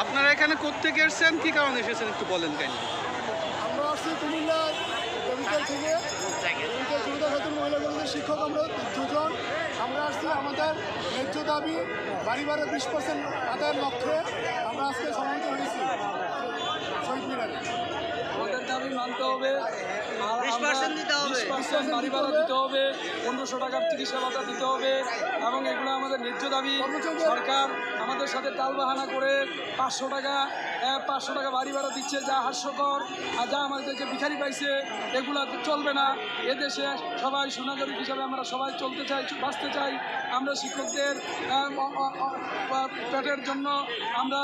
আপনারা এখানে কোত্থেকে এসেছেন, কি কারণে এসেছেন একটু বলেন কেন? আমরা আসছি কুমিল্লা কেমিক্যাল থেকে সুবিধা খাতুন মহিলা কলেজের শিক্ষক আমরা দুজন। আমরা আসছি আমাদের ন্যায্য দাবি বাড়ি ভাড়া 20% আদায়ের লক্ষ্যে আমরা আজকে সমবেত হয়েছি শহীদ মিনারে। আমাদের দাবি মানতে হবে, 20% বাড়ি ভাড়া দিতে হবে, 1500 টাকার চিকিৎসা ভাতা দিতে হবে এবং এগুলো আমাদের ন্যায্য দাবি। সরকার আমাদের সাথে টালবাহানা করে 500 টাকা বাড়ি ভাড়া দিচ্ছে, যা হাস্যকর। আর যা আমাদেরকে ভিখারি পাইছে, এগুলো চলবে না। এদেশে সবাই সুনাগরিক হিসাবে আমরা সবাই চলতে চাই, বাঁচতে চাই। আমরা শিক্ষকদের পেটের জন্য আমরা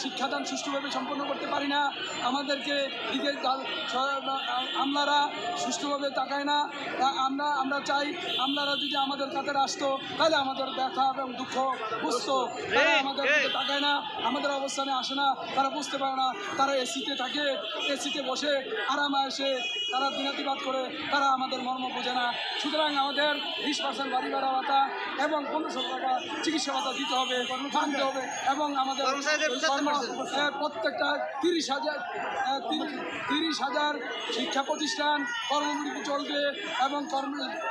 শিক্ষাদান সুষ্ঠুভাবে সম্পন্ন করতে পারি না। আমাদেরকে দিকে আমলারা সুষ্ঠুভাবে তাকায় না। আমরা চাই আমলারা যদি আমাদের কাতারে আসতো তাহলে আমাদের ব্যথা এবং দুঃখ বুঝতো। তারা আমাদের দিকে তাকায় না, আমাদের অবস্থানে আসে না, তারা বুঝতে পারে না। তারা এসিতে থাকে, এসিতে বসে আরামে এসে তারা দিনাতিবাদ করে, তারা আমাদের মর্ম বোঝে না। সুতরাং আমাদের 20% বাড়ি ভাড়া ভাতা এবং 1500 টাকা চিকিৎসা ভাতা দিতে হবে, মানতে হবে এবং আমাদের প্রত্যেকটা 30,000 শিক্ষা প্রতিষ্ঠান কর্মবিরতি চলবে এবং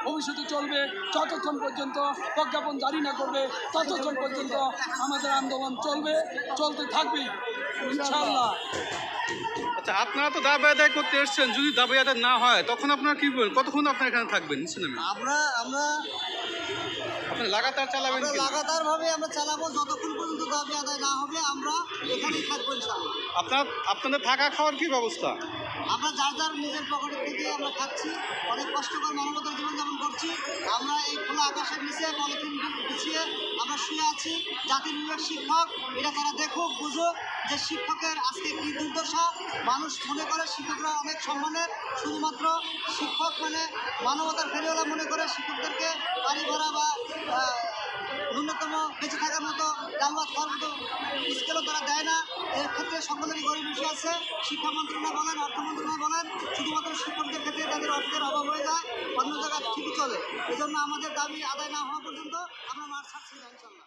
ভবিষ্যতে চলবে যতক্ষণ পর্যন্ত প্রজ্ঞাপন জারি না করবে, ততক্ষণ পর্যন্ত আমাদের আন্দোলন চলতে থাকবে ইনশাআল্লাহ। আচ্ছা, আপনারা তো দাবি আদায় করতে এসেছেন, যদি দাবি আদায় না হয় তখন আপনারা কি বলবেন? কতক্ষণ আপনারা এখানে থাকবেন? আমরা আপনি লাগাতার চালাবেন? লাগাতারভাবে আমরা চালাবো যতক্ষণ পর্যন্ত দাবি আদায় না হবে। আমরা এখানেই থাকবো ইনশাআল্লাহ। আপনাদের থাকা খাওয়ার কি ব্যবস্থা? আমরা যার নিজের পকেটের থেকে আমরা খাচ্ছি, অনেক কষ্টকর মানবতার জীবনযাপন করছি। আমরা এই খোলা আকাশের নিচে পলিথিন বিছিয়ে আমরা শুয়ে আছি। জাতির বিবেক শিক্ষক এটা তারা দেখুক, বুঝুক যে শিক্ষকের আজকে কী দুর্দশা। মানুষ মনে করে শিক্ষকরা অনেক সম্মানের, শুধুমাত্র শিক্ষক মানে মানবতার ফেরিওয়ালা মনে করে শিক্ষকদেরকে বাড়ি ভাড়া বা ন্যূনতম বেঁচে থাকার মতো ডালভাত খাওয়ার মতো স্কেলও তারা দেয় না। এর ক্ষেত্রে সকলেরই গরিব বিষয় আছে। শিক্ষা মন্ত্রণালয় বলেন, অর্থ মন্ত্রণালয় বলেন, শুধুমাত্র শিক্ষকদের ক্ষেত্রে তাদের অর্থের অভাব হয়ে যায়, অন্য জায়গায় ঠিকই চলে। এজন্য আমাদের দাবি আদায় না হওয়া পর্যন্ত আমরা মাঠ ছাড়ছি না ইনশাল্লাহ।